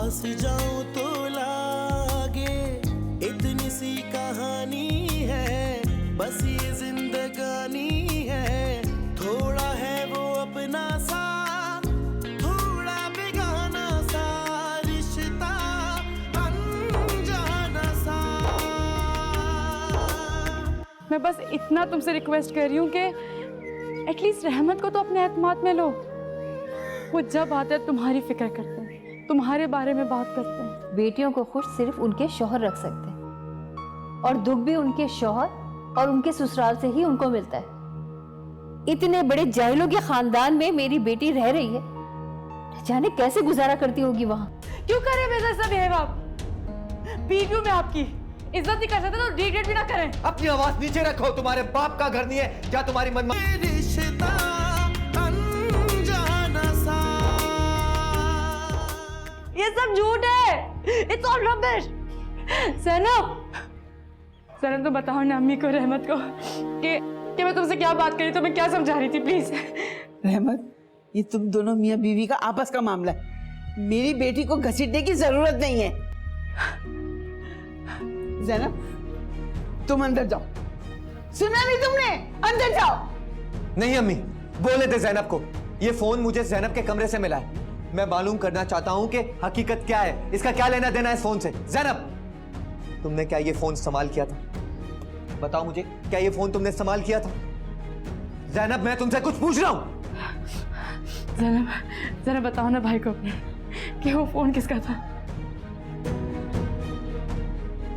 पास जाऊं तो लागे इतनी सी कहानी है, बस ये जिंदगानी है। थोड़ा है वो अपना सा, थोड़ा बेगाना सा रिश्ता, अनजाना सा। मैं बस इतना तुमसे रिक्वेस्ट कर रही हूँ कि एटलीस्ट रहमत को तो अपने एतमाद में लो। वो जब आते हैं तुम्हारी फिक्र करते हैं, तुम्हारे बारे में बात करते हैं। बेटियों को खुश सिर्फ उनके शौहर रख सकते हैं, और दुख भी उनके शौहर और उनके ससुराल से ही उनको मिलता है। इतने बड़े जाहिलों के खानदान में मेरी बेटी रह रही है, जाने कैसे गुजारा करती होगी वहां। क्यों करे मेरे जैसा बिहेव आप? पी क्यों मैं आपकी इज्जत नहीं कर सकते तो रिग्रेट भी ना करें। अपनी आवाज नीचे रखो, तुम्हारे बाप का घर नहीं है क्या तुम्हारी मन रिश्ता अनजाना सा। ये सब झूठ है, इट्स ऑल रबिश। सनम तो बताओ ना अम्मी को, रहमत को कि मैं तुमसे क्या बात करी, तो मैं क्या समझा रही थी प्लीज। रहमत, ये तुम दोनों मियाँ बीवी का आपस का मामला है, मेरी बेटी को घसीटने की जरूरत नहीं है। ज़ैनब, तुम अंदर जाओ। सुना नहीं तुमने? अंदर जाओ। नहीं अम्मी, बोले थे जैनब को। ये फोन मुझे जैनब के कमरे से मिला है। मैं मालूम करना चाहता हूं कि हकीकत क्या है, इसका क्या लेना देना है इस फोन से। जैनब, तुमने क्या ये फोन इस्तेमाल किया था? बताओ मुझे, क्या ये फोन तुमने इस्तेमाल किया था? जैनब, मैं तुमसे कुछ पूछ रहा हूं। जरा बताओ ना भाई को अपने कि वो फोन किसका था।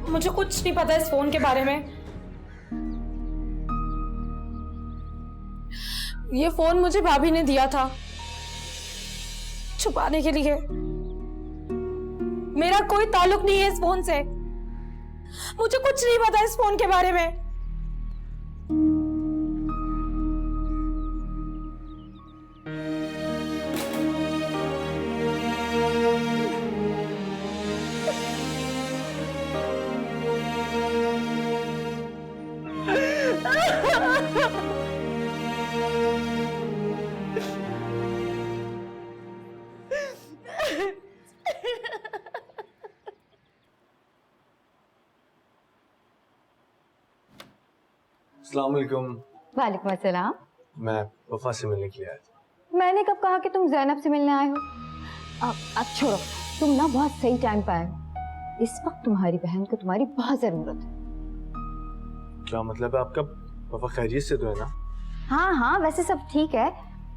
मुझे कुछ नहीं पता इस फोन के बारे में। ये फोन मुझे भाभी ने दिया था छुपाने के लिए। मेरा कोई ताल्लुक नहीं है इस फोन से। मुझे कुछ नहीं पता इस फोन के बारे में। अस्सलाम वालेकुम। वालेकुम अस्सलाम। मैं वफा से मिलने के लिए आया था। मैंने कब कहा कि तुम ज़ैनब से मिलने आए हो? अब छोड़ो, तुम ना बहुत सही टाइम पे आए हो। इस वक्त तुम्हारी बहन को तुम्हारी बहुत जरूरत है। क्या मतलब है आपका? वफा खैरियत से तो है ना? हाँ हाँ, वैसे सब ठीक है।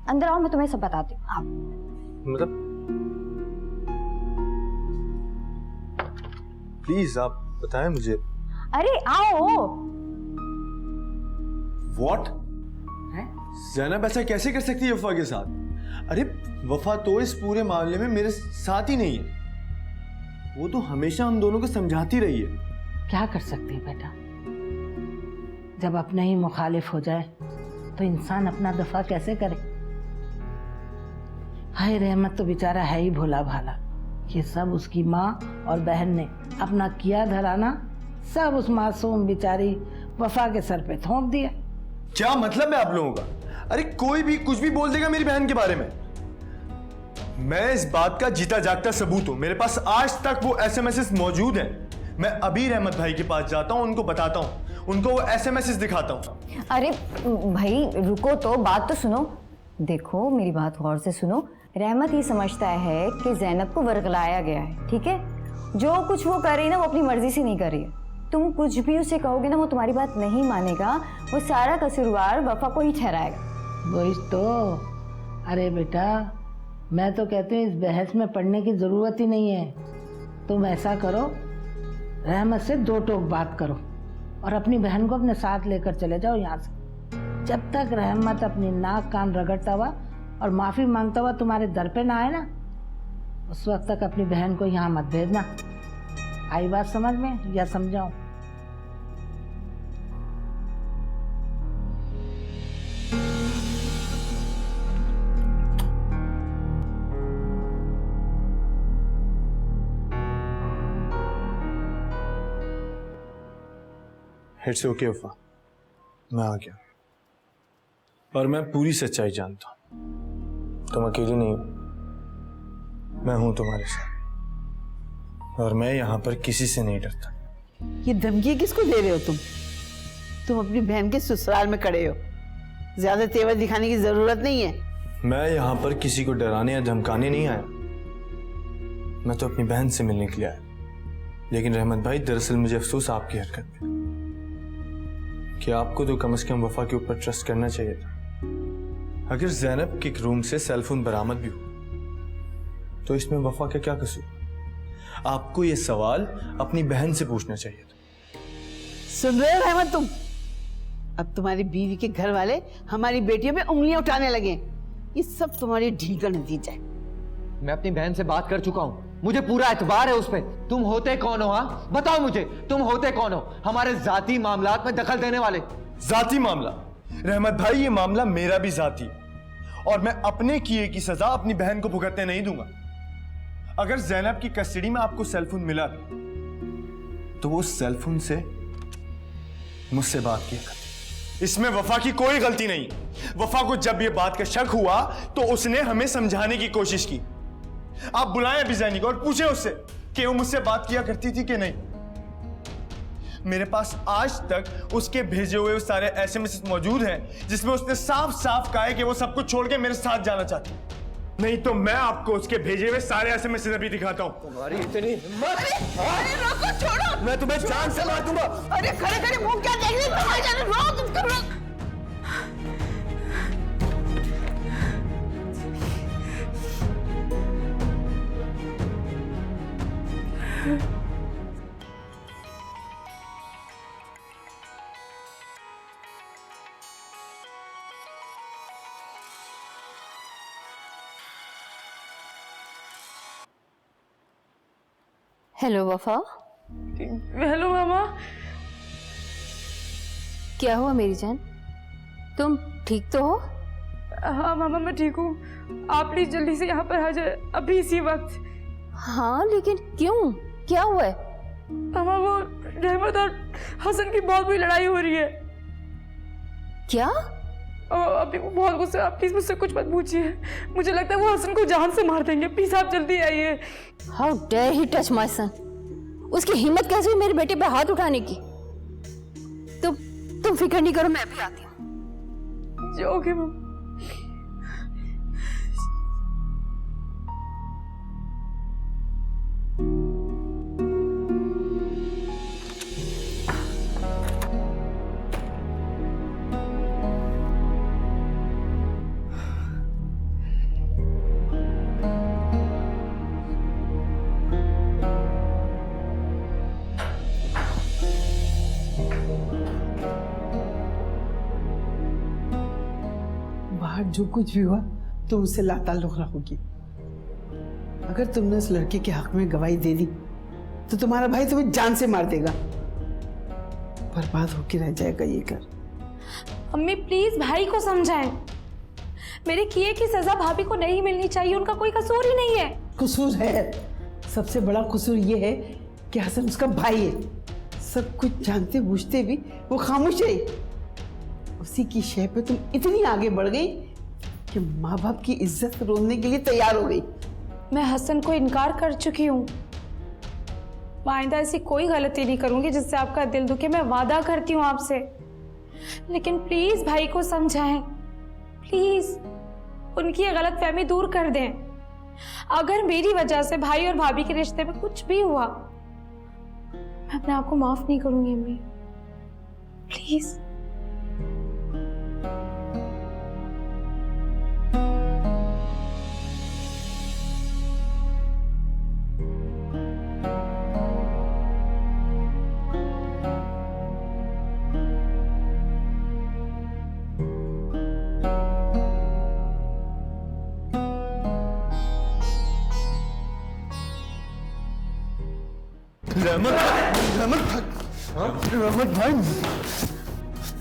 अंदर आओ, मैं तुम्हें सब बताती हूँ। आप मतलब प्लीज आप बताएं मुझे। अरे आओ। व्हाट? ज़ैनब ऐसा कैसे कर सकती है वफा के साथ? अरे वफा तो इस पूरे मामले में मेरे साथ ही नहीं है। वो तो हमेशा हम दोनों को समझाती रही है। क्या कर सकते हैं बेटा, जब अपने ही मुखालिफ हो जाए तो इंसान अपना दफा कैसे करे। हाय रहमत तो बेचारा है ही भोला भाला। ये सब उसकी माँ और बहन ने अपना किया धराना सब उस मासूम बेचारी वफा के सर पे थोप दिया। क्या मतलब है आप लोगों का? अरे कोई भी कुछ भी बोल देगा मेरी बहन के बारे में। मैं इस बात का जीता जागता सबूत हूं। मेरे पास आज तक वो एसएमएस मौजूद हैं। मैं अभी रहमत भाई के पास जाता हूं, उनको बताता हूं, उनको वो एसएमएस दिखाता हूं। अरे भाई रुको तो, बात तो सुनो। देखो मेरी बात गौर से सुनो। रहमत ये समझता है कि ज़ैनब को वर्गलाया गया है, ठीक है? जो कुछ वो कर रही है ना, वो अपनी मर्जी से नहीं कर रही है। तुम कुछ भी उसे कहोगे ना, वो तुम्हारी बात नहीं मानेगा। वो सारा कसूरवार वफा को ही ठहराएगा। वही तो। अरे बेटा, मैं तो कहती हूँ इस बहस में पढ़ने की जरूरत ही नहीं है। तुम ऐसा करो, रहमत से दो टोक बात करो और अपनी बहन को अपने साथ लेकर चले जाओ यहाँ से। जब तक रहमत अपनी नाक कान रगड़ता हुआ और माफी मांगता हुआ तुम्हारे दर पे ना आए ना, उस वक्त तक अपनी बहन को यहाँ मत भेजना। आई बात समझ में या समझाऊं? इट्स ओके वफा, मैं आ गया। और मैं पूरी सच्चाई जानता हूं। तुम अकेली नहीं हो, मैं हूं तुम्हारे साथ। और मैं यहाँ पर किसी से नहीं डरता। ये धमकी किसको दे रहे हो तुम? तुम अपनी बहन के ससुराल में खड़े हो, ज्यादा तेवर दिखाने की जरूरत नहीं है। मैं यहाँ पर किसी को डराने या धमकाने नहीं आया, मैं तो अपनी बहन से मिलने के लिए आया। लेकिन रहमत भाई, दरअसल मुझे अफसोस आपकी हरकत पे कि आपको तो कम से कम वफा के ऊपर ट्रस्ट करना चाहिए था। अगर ज़ैनब के रूम से सेलफोन बरामद भी हो तो इसमें वफा का क्या कसूर? आपको ये सवाल अपनी बहन से पूछना चाहिए था। सुन रहे हो रहमत तुम? अब तुम्हारी बीवी के घर वाले हमारी बेटियों पे उंगलियां उठाने लगे। ये सब तुम्हारी ढील का नतीजा है। मैं अपनी बहन से बात कर चुका हूं, मुझे पूरा एतबार है उस पे। तुम होते कौन हो? हाँ बताओ मुझे, तुम होते कौन हो हमारे जाती मामलात में दखल देने वाले? जाती मामला? रहमत भाई, ये मामला मेरा भी जाती है और मैं अपने किए की सजा अपनी बहन को भुगतने नहीं दूंगा। अगर ज़ैनब की कस्टडी में आपको सेलफोन मिला तो वो सेलफोन से मुझसे बात किया कर। इसमें वफा की कोई गलती नहीं। वफा को जब ये बात का शक हुआ तो उसने हमें समझाने की कोशिश की। आप बुलाएं अभी ज़ैनी को और पूछें उससे कि वो मुझसे बात किया करती थी कि नहीं। मेरे पास आज तक उसके भेजे हुए सारे एसएमएस मौजूद हैं जिसमें उसने साफ साफ कहा है कि वो सब कुछ छोड़ के मेरे साथ जाना चाहती है। नहीं तो मैं आपको उसके भेजे हुए सारे एसएमएस अभी दिखाता हूं। तुम्हारी इतनी हिम्मत? अरे रोको, छोड़ो। मैं तुम्हें जान से मार दूंगा। अरे खड़े खड़े मुंह क्या देख रहे हो? तुम्हारे जाने रोक, तुम करो। हेलो वफा। हेलो मामा। क्या हुआ मेरी जान, तुम ठीक तो हो? हाँ मामा मैं ठीक हूँ। आप प्लीज जल्दी से यहाँ पर आ जाए, अभी इसी वक्त। हाँ लेकिन क्यों, क्या हुआ है? मामा वो रहमत और हसन की बहुत बुरी लड़ाई हो रही है। क्या? अभी वो बहुत गुस्से। आप प्लीज मुझसे कुछ मत पूछिए, मुझे लगता है वो हसन को जान से मार देंगे। प्लीज आप जल्दी आइए। How dare he touch my son. उसकी हिम्मत कैसे हुई मेरे बेटे पे हाथ उठाने की? तुम फिक्र नहीं करो, मैं अभी आती हूँ। ओके मामा। बाहर जो कुछ भी हुआ तुम उससे लाताल्लुक रखोगी। अगर तुमने उस लड़के के हक में गवाही दे दी तो तुम्हारा भाई तुम्हें जान से मार देगा। बर्बाद होके रह जाएगा ये घर। अम्मी प्लीज भाई को समझाएं। मेरे किए की सजा भाभी को नहीं मिलनी चाहिए, उनका कोई कसूर ही नहीं है। कसूर है, सबसे बड़ा कसूर ये है कि हसन उसका भाई है। सब कुछ जानते बूझते भी वो खामोश है। उसी की शय पे तुम इतनी आगे बढ़ गई कि माँ बाप की इज्जत रोलने के लिए तैयार हो गई। मैं हसन को इनकार कर चुकी हूँ। आइंदा ऐसी कोई गलती नहीं करूंगी जिससे आपका दिल दुखे, मैं वादा करती हूँ आपसे। लेकिन प्लीज भाई को समझाएं, प्लीज उनकी ये गलतफहमी दूर कर दें। अगर मेरी वजह से भाई और भाभी के रिश्ते में कुछ भी हुआ, मैं अपने आप को माफ नहीं करूंगी अम्मी, प्लीज। रहमत भाई,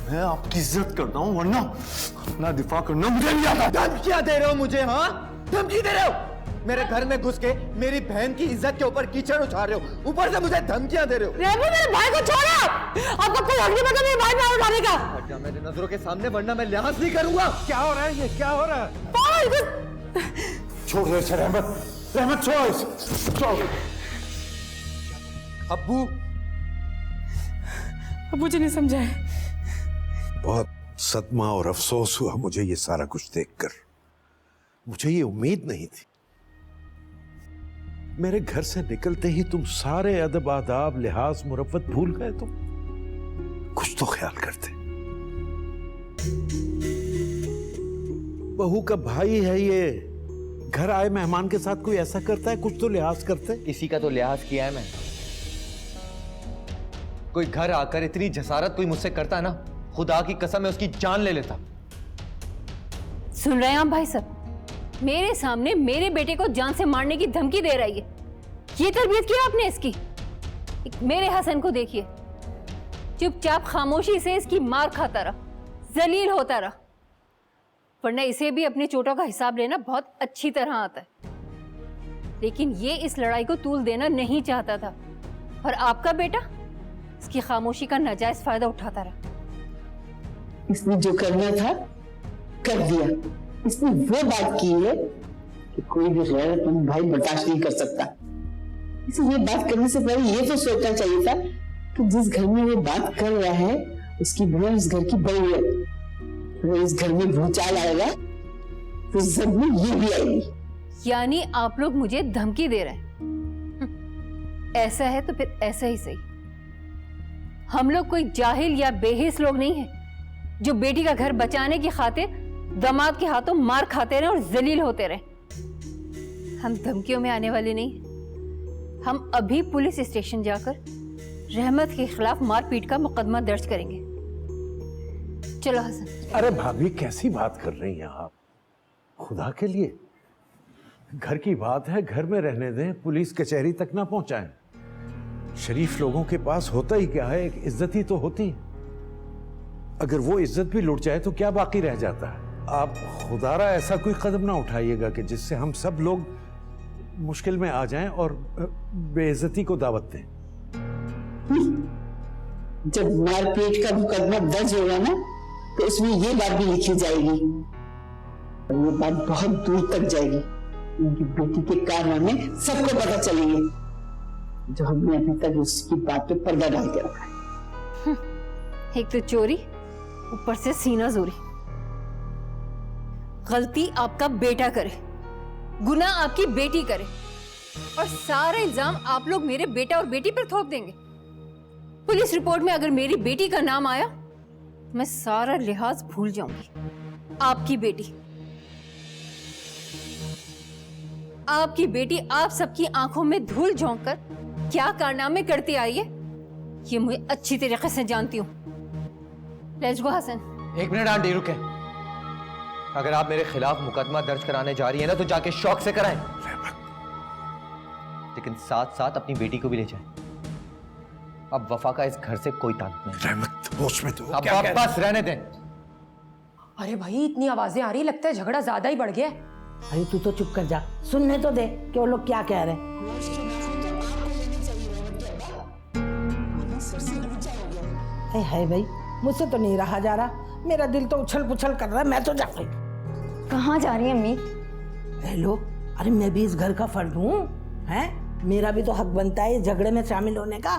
मैं आपकी इज्जत करता हूँ वरना अपना दिफा करना मुझे नहीं आता। धमकियां दे रहे हो मुझे? हाँ धमकी दे रहे हो? मेरे घर में घुस के मेरी बहन की इज्जत के ऊपर कीचड़ उछाल रहे हो, ऊपर से मुझे धमकियां दे रहे हो। मेरे भाई को छोड़ो। आपको कोई हक नहीं बनता मेरे भाई पे उठाने का। हट जा मेरे नजरों के सामने, वरना मैं लिहाज नहीं करूंगा। क्या हो रहा है ये, क्या हो रहा है? छोड़ दे इसे रहमत, रहमत छोड़ इसे, छोड़। अब्बू, अब्बू जी ने समझाए। बहुत सदमा और अफसोस हुआ मुझे ये सारा कुछ देखकर। मुझे ये उम्मीद नहीं थी। मेरे घर से निकलते ही तुम सारे अदब आदाब लिहाज मुरव्वत भूल गए। तुम कुछ तो ख्याल करते। बहू का भाई है ये, घर आए मेहमान के साथ कोई ऐसा करता है? कुछ तो लिहाज करते। किसी का तो लिहाज किया है मैं। कोई घर आकर इतनी जसारत कोई मुझसे करता ना, खुदा की कसम है उसकी जान ले लेता। सुन रहे हैं आप भाई साहब? मेरे सामने मेरे बेटे को जान से मारने की धमकी दे रही है। ये तरबियत की आपने इसकी? मेरे हसन को देखिए, चुपचाप खामोशी से इसकी मार खाता रहा, जलील होता रहा, वरना इसे भी अपनी चोटों का हिसाब लेना बहुत अच्छी तरह आता है। लेकिन ये इस लड़ाई को तूल देना नहीं चाहता था, और आपका बेटा इसकी खामोशी का नाजायज फायदा उठाता रहा। इसने जो करना था कर दिया। इसने वो बात की है कि कोई भी गैरतमंद भाई बर्दाश्त नहीं कर सकता। इसे ये बात करने से पहले ये तो सोचना चाहिए था कि जिस घर में वो बात कर रहा है उसकी बहू इस घर की बहू है। अगर इस घर में भूचाल आएगा तो सब में ये भी आएगी। यानी आप लोग मुझे धमकी दे रहे हैं? ऐसा है तो फिर ऐसा ही सही। हम लोग कोई जाहिल या बेहिस लोग नहीं हैं जो बेटी का घर बचाने की खातिर दामाद के हाथों मार खाते रहे और जलील होते रहे। हम धमकियों में आने वाले नहीं। हम अभी पुलिस स्टेशन जाकर रहमत के खिलाफ मारपीट का मुकदमा दर्ज करेंगे। चलो हसन। अरे भाभी, कैसी बात कर रही हैं आप? खुदा के लिए, घर की बात है, घर में रहने दें, पुलिस कचहरी तक ना पहुंचाएं। शरीफ लोगों के पास होता ही क्या है, एक इज्जत ही तो होती है। अगर वो इज्जत भी लुट जाए तो क्या बाकी रह जाता है? आप खुदारा ऐसा कोई कदम ना उठाइएगा कि जिससे हम सब लोग मुश्किल में आ जाएं और बेइज्जती को दावत दें। जब मारपीट का मुकदमा दर्ज होगा ना तो उसमें ये बात भी लिखी जाएगी, और ये बात बहुत दूर तक जाएगी। उनकी बेटी के कारनामे सबको पता चलेंगे, जो हमने अभी तक उसकी बात पे पर्दा डाल के रखा है। एक तो चोरी, ऊपर से सीना जोरी। गलती आपका बेटा करे, गुनाह आपकी बेटी करे, और सारा इल्जाम आप लोग मेरे बेटा और बेटी पर थोप देंगे। पुलिस रिपोर्ट में अगर मेरी बेटी का नाम आया तो मैं सारा लिहाज भूल जाऊंगी। आपकी बेटी आप सबकी आंखों में धूल झोंक कर क्या कारनामे करती आई है, ये मुझे अच्छी तरीके से जानती हूँ। Let's go Hasan. एक मिनट आंटी, रुके। अगर आप मेरे खिलाफ मुकदमा दर्ज कराने जा रही है ना तो जाके शौक से कराएं, लेकिन साथ साथ अपनी बेटी को भी ले जाएं। अब वफा का इस घर से कोई ताल्लुक नहीं। रहमत, होश में तो अब वापस रहने दें। अरे भाई, इतनी आवाजें आ रही, लगता है झगड़ा ज्यादा ही बढ़ गया है। अरे तू तो चुप कर जा, सुनने तो दे कि वो लोग क्या कह रहे हैं। है भाई, मुझसे तो नहीं रहा जा रहा, मेरा दिल तो उछल पुछल कर रहा है। मैं तो जा रही। कहाँ जा रही है अम्मी? हेलो, अरे मैं भी इस घर का फर्द हूँ, हैं? मेरा भी तो हक बनता है इस झगड़े में शामिल होने का।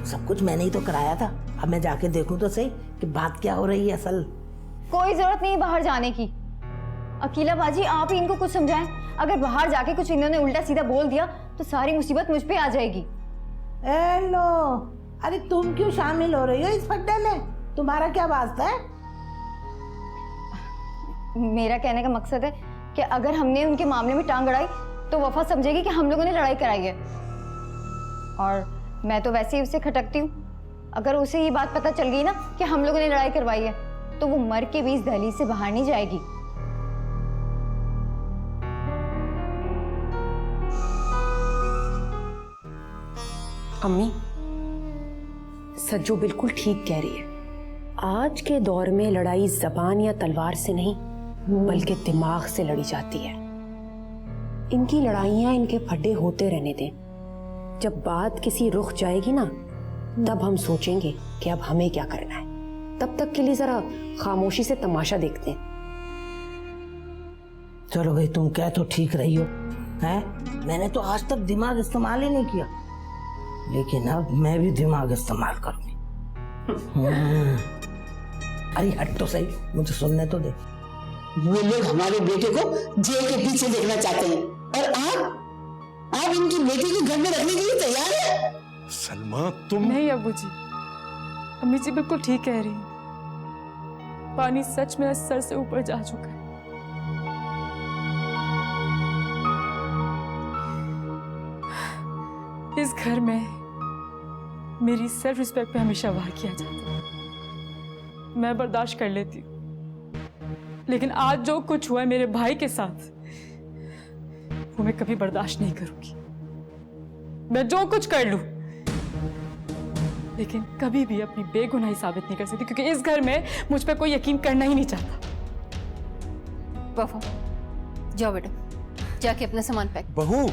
सब कुछ मैंने ही तो कराया था। अब मैं जाके देखूं तो सही कि बात क्या हो रही है असल। कोई जरूरत नहीं बाहर जाने की। अकीला बाजी, आप ही इनको कुछ समझाएं। अगर बाहर जाके कुछ इन्होंने उल्टा सीधा बोल दिया तो सारी मुसीबत मुझ पे आ जाएगी। हेलो, अरे तुम क्यों शामिल हो रही हो इस फड्डे में? तुम्हारा क्या वास्ता है? मेरा कहने का मकसद है कि अगर हमने उनके मामले में टांग अड़ाई तो वफा समझेगी कि हम लोगों ने लड़ाई कराई है, और मैं तो वैसे ही उससे खटकती हूँ। अगर उसे ये बात पता चल गई ना कि हम लोगों ने लड़ाई करवाई है तो वो मर के भी इस दहलीज से बाहर नहीं जाएगी। अम्मी, सज्जो बिल्कुल ठीक कह रही है। आज के दौर में लड़ाई जबान या तलवार से नहीं बल्कि दिमाग से लड़ी जाती है। इनकी लड़ाइयां, इनके फड्डे होते रहने दें। जब बात किसी रुख जाएगी ना तब हम सोचेंगे कि अब हमें क्या करना है। तब तक के लिए जरा खामोशी से तमाशा देखते हैं। चलो भाई, तुम कह तो ठीक रही हो, हैं? मैंने तो आज तक दिमाग इस्तेमाल ही नहीं किया। लेकिन अब मैं भी दिमाग इस्तेमाल करूंगी। अरे हट तो सही, मुझे सुनने तो दे। वो लोग हमारे बेटे को जेल के पीछे देखना चाहते हैं और आप इनकी बेटी को घर में रखने के लिए तैयार है? सलमा तुम नहीं अब्बू जी, अम्मी जी बिल्कुल ठीक कह रही हैं। पानी सच में सर से ऊपर जा चुका है। इस घर में मेरी सेल्फ रिस्पेक्ट पे हमेशा वार किया जाता है। मैं बर्दाश्त कर लेती हूँ, लेकिन आज जो कुछ हुआ है मेरे भाई के साथ, वो मैं कभी बर्दाश्त नहीं करूंगी। मैं जो कुछ कर लूं, लेकिन कभी भी अपनी बेगुनाही साबित नहीं कर सकती, क्योंकि इस घर में मुझ पर कोई यकीन करना ही नहीं चाहता। वफा, जाओ बेटा, जाके अपना सामान पैक। बहू,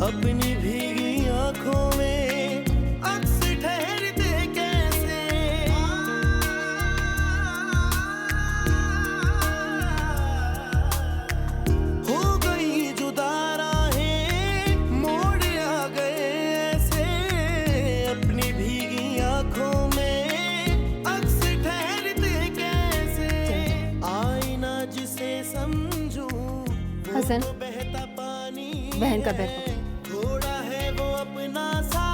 अपनी भीगी आंखों में अक्स ठहरते कैसे, हो गई जुदा राहें मोड़ आ गए ऐसे, अपनी भीगी आंखों में अक्स ठहरते कैसे, आईना जिसे समझूं हसन, बहता पानी बहन का बैग पकड़। थोड़ा है वो अपना सा,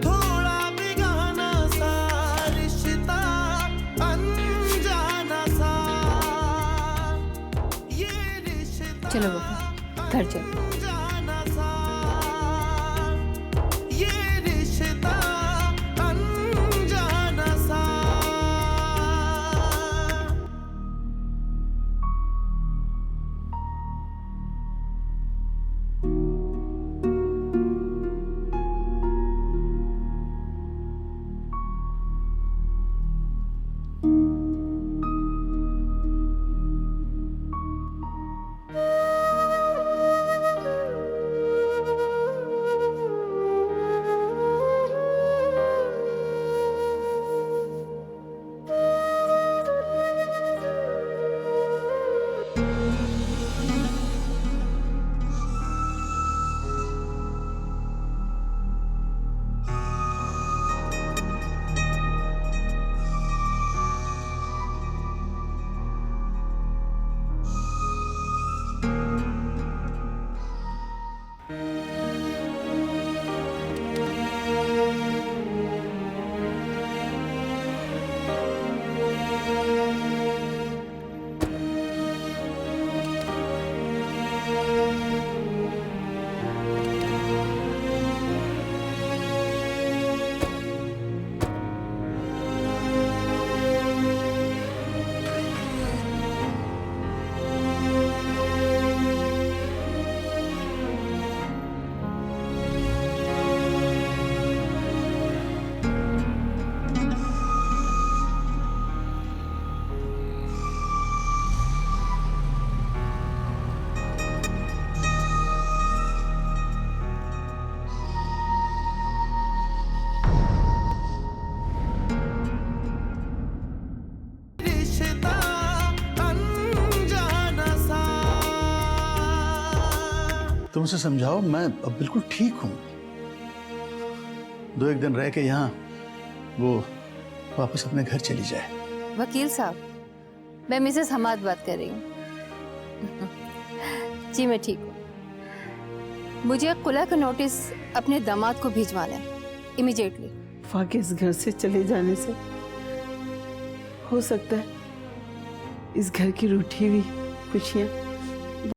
थोड़ा बेगाना सा, रिश्ता अनजाना सा, ये रिश्ता चलो वफा, घर चलो। अनजाना सा, ये रिश्ता अनजाना सा। तुम उसे समझाओ मैं अब बिल्कुल ठीक हूँ। 2-1 दिन रह के यहाँ वो वापस अपने घर चली जाए। वकील साहब, मैं मिसेस हमाद बात कर रही हूँ। जी मैं ठीक हूँ। मुझे खुला का नोटिस अपने दामाद को भिजवाना है इमीडिएटली। वफा के इस घर से चले जाने से हो सकता है इस घर की रूठी हुई खुशियाँ